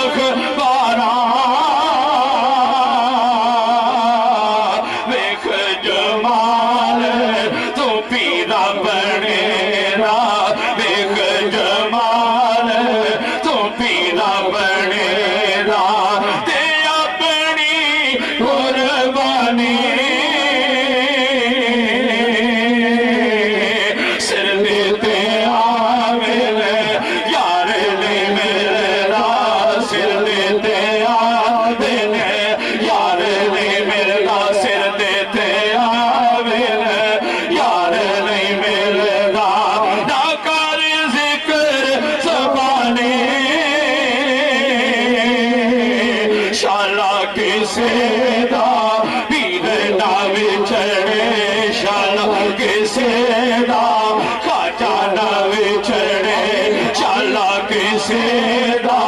अखबारा वेख जमाल तू पीरा बनेरा वेख जमाल तू पीरा बनेरा ते अपनी कुर्बानी सिर देते आवेले यार ने मेरा सिर देते आवेले यार ने मेरा सिर देते आवेले यार ने मेरा ना कर जिक्र ज़बाने शाला किसे दा पीर ना विछड़े शाला किसे दा खाजा ना विछड़े शाला किसे दा